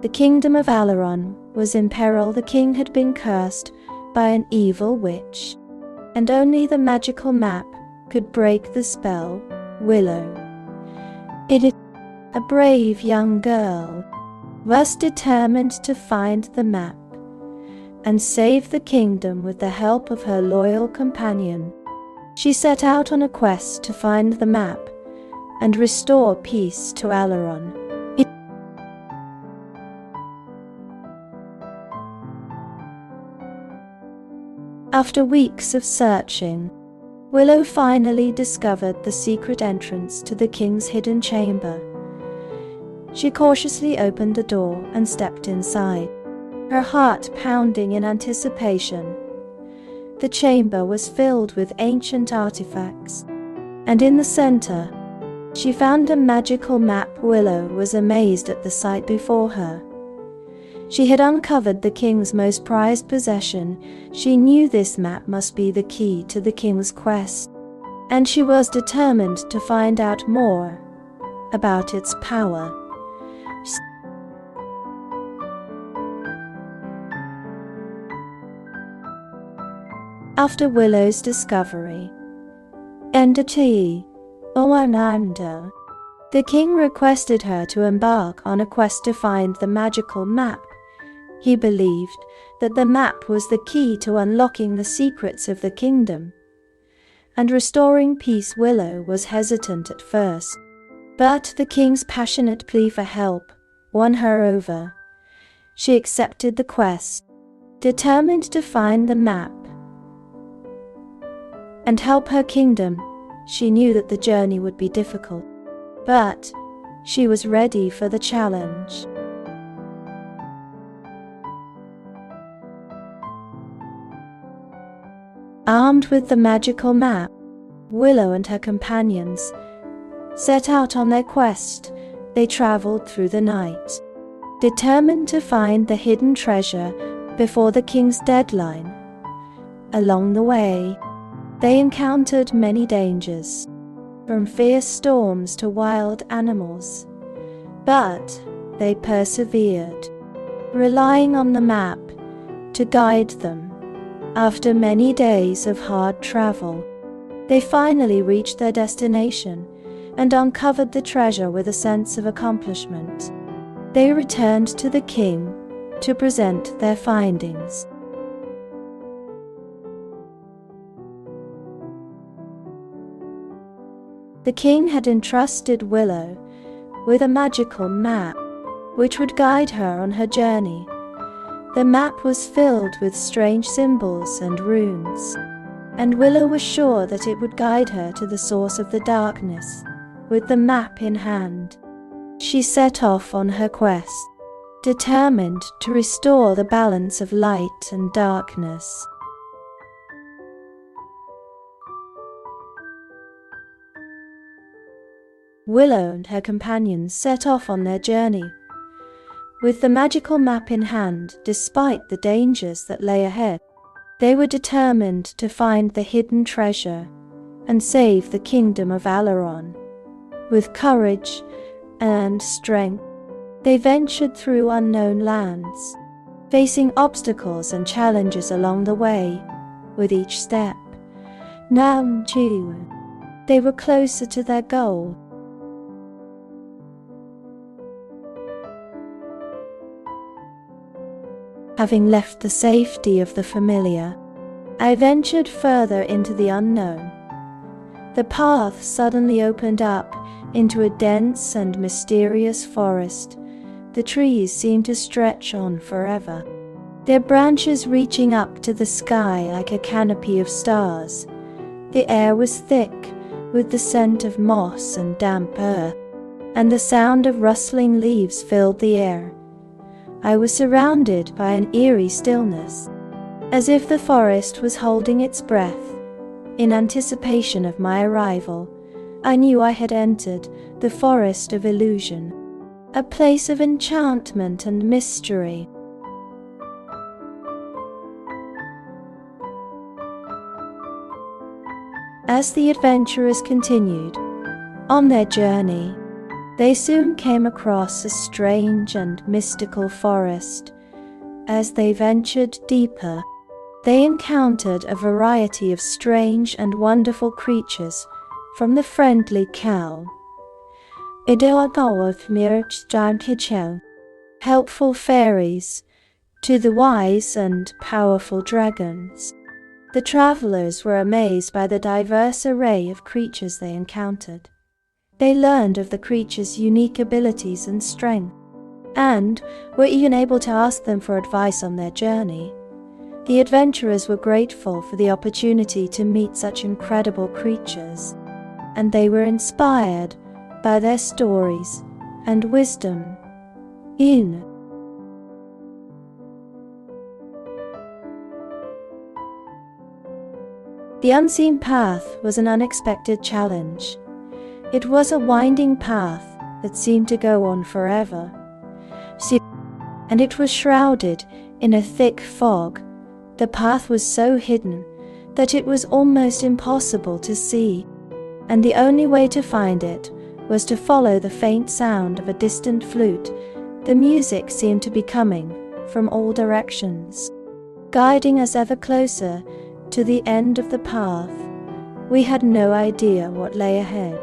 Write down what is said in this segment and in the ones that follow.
The kingdom of Alaron was in peril. The king had been cursed by an evil witch, and only the magical map could break the spell. Willow, it is a brave young girl, was determined to find the map and save the kingdom with the help of her loyal companion. She set out on a quest to find the map and restore peace to Alaron. After weeks of searching, Willow finally discovered the secret entrance to the king's hidden chamber. She cautiously opened the door and stepped inside, her heart pounding in anticipation. The chamber was filled with ancient artifacts, and in the center, she found a magical map. Willow was amazed at the sight before her. She had uncovered the king's most prized possession. She knew this map must be the key to the king's quest, and she was determined to find out more about its power. After Willow's discovery, the king requested her to embark on a quest to find the magical map. He believed that the map was the key to unlocking the secrets of the kingdom and restoring peace. Willow was hesitant at first, but the king's passionate plea for help won her over. She accepted the quest, determined to find the map and help her kingdom. She knew that the journey would be difficult, but she was ready for the challenge. Armed with the magical map, Willow and her companions set out on their quest. They traveled through the night, determined to find the hidden treasure before the king's deadline. Along the way, they encountered many dangers, from fierce storms to wild animals, but they persevered, relying on the map to guide them. After many days of hard travel, they finally reached their destination and uncovered the treasure with a sense of accomplishment. They returned to the king to present their findings. The king had entrusted Willow with a magical map, which would guide her on her journey. The map was filled with strange symbols and runes, and Willow was sure that it would guide her to the source of the darkness. With the map in hand, she set off on her quest, determined to restore the balance of light and darkness. Willow and her companions set off on their journey, with the magical map in hand. Despite the dangers that lay ahead, they were determined to find the hidden treasure and save the kingdom of Alaron. With courage and strength, they ventured through unknown lands, facing obstacles and challenges along the way. With each step, they were closer to their goal. Having left the safety of the familiar, I ventured further into the unknown. The path suddenly opened up into a dense and mysterious forest. The trees seemed to stretch on forever, their branches reaching up to the sky like a canopy of stars. The air was thick with the scent of moss and damp earth, and the sound of rustling leaves filled the air. I was surrounded by an eerie stillness, as if the forest was holding its breath in anticipation of my arrival. I knew I had entered the forest of illusion, a place of enchantment and mystery. As the adventurers continued on their journey, They soon came across a strange and mystical forest. As they ventured deeper, they encountered a variety of strange and wonderful creatures, from the friendly cow, helpful fairies, to the wise and powerful dragons. The travelers were amazed by the diverse array of creatures they encountered. They learned of the creatures' unique abilities and strength, and were even able to ask them for advice on their journey. The adventurers were grateful for the opportunity to meet such incredible creatures, and they were inspired by their stories and wisdom. The unseen path was an unexpected challenge. It was a winding path that seemed to go on forever, and it was shrouded in a thick fog. The path was so hidden that it was almost impossible to see, and the only way to find it was to follow the faint sound of a distant flute. The music seemed to be coming from all directions, guiding us ever closer to the end of the path. We had no idea what lay ahead,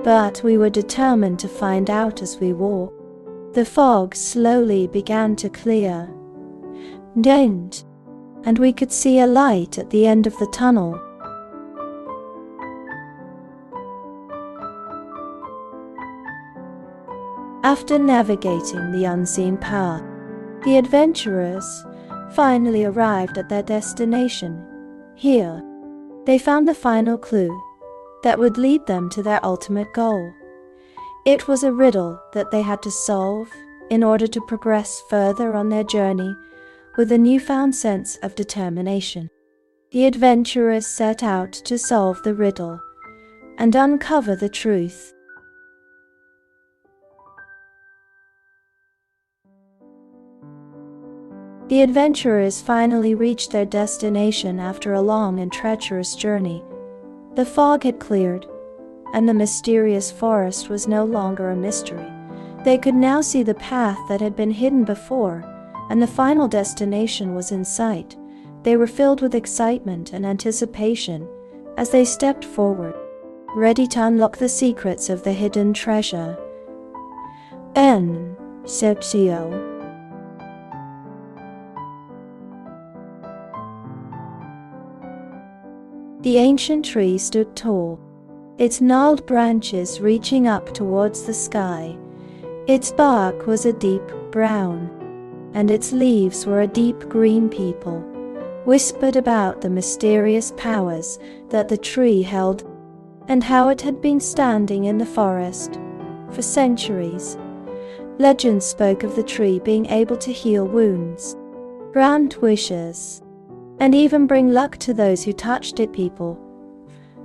but we were determined to find out as we walked. The fog slowly began to clear, and we could see a light at the end of the tunnel. After navigating the unseen path, the adventurers finally arrived at their destination. Here, they found the final clue that would lead them to their ultimate goal. It was a riddle that they had to solve in order to progress further on their journey with a newfound sense of determination. The adventurers set out to solve the riddle and uncover the truth. The adventurers finally reached their destination after a long and treacherous journey. The fog had cleared, and the mysterious forest was no longer a mystery. They could now see the path that had been hidden before, and the final destination was in sight. They were filled with excitement and anticipation as they stepped forward, ready to unlock the secrets of the hidden treasure. The ancient tree stood tall, its gnarled branches reaching up towards the sky. Its bark was a deep brown, and its leaves were a deep green. People whispered about the mysterious powers that the tree held, and how it had been standing in the forest for centuries. Legends spoke of the tree being able to heal wounds, grant wishes, and even bring luck to those who touched it. People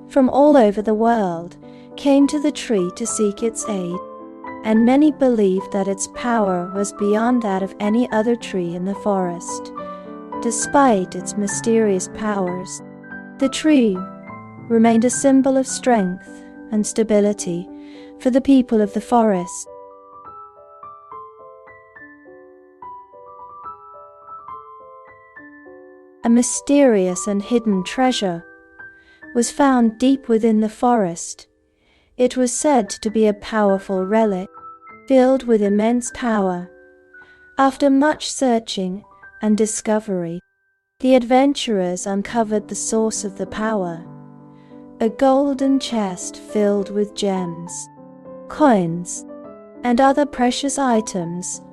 from all over the world came to the tree to seek its aid, and many believed that its power was beyond that of any other tree in the forest. Despite its mysterious powers, the tree remained a symbol of strength and stability for the people of the forest. A mysterious and hidden treasure was found deep within the forest. It was said to be a powerful relic, filled with immense power. After much searching and discovery, the adventurers uncovered the source of the power: a golden chest filled with gems, coins, and other precious items.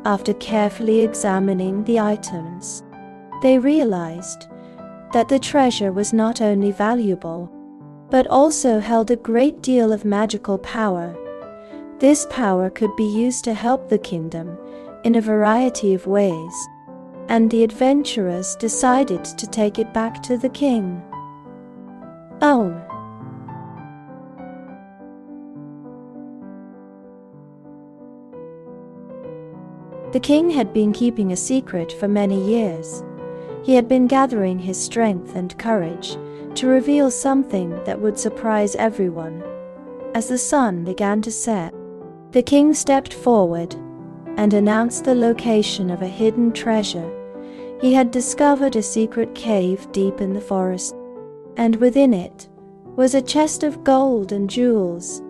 After carefully examining the items, they realized that the treasure was not only valuable, but also held a great deal of magical power. This power could be used to help the kingdom in a variety of ways, and the adventurers decided to take it back to the king. The king had been keeping a secret for many years. He had been gathering his strength and courage to reveal something that would surprise everyone. As the sun began to set, The king stepped forward and announced the location of a hidden treasure. He had discovered a secret cave deep in the forest, and within it was a chest of gold and jewels.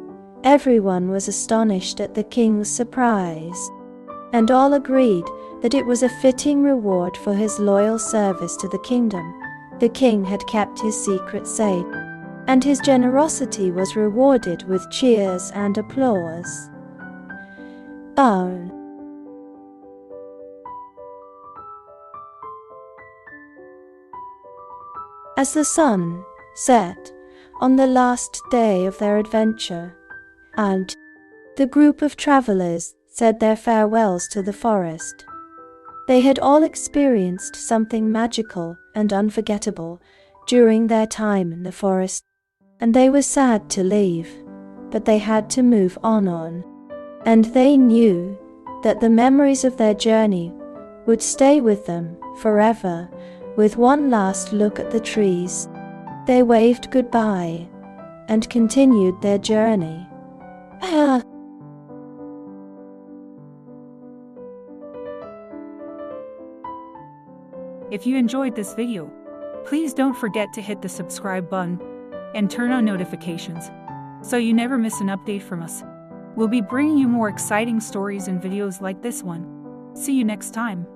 Everyone was astonished at the king's surprise, and all agreed that it was a fitting reward for his loyal service to the kingdom. The king had kept his secret safe, and his generosity was rewarded with cheers and applause. As the sun set on the last day of their adventure, and the group of travelers said their farewells to the forest, they had all experienced something magical and unforgettable during their time in the forest, and they were sad to leave, but they had to move on, and they knew that the memories of their journey would stay with them forever. With one last look at the trees, they waved goodbye and continued their journey. If you enjoyed this video, please don't forget to hit the subscribe button and turn on notifications so you never miss an update from us. We'll be bringing you more exciting stories and videos like this one. See you next time.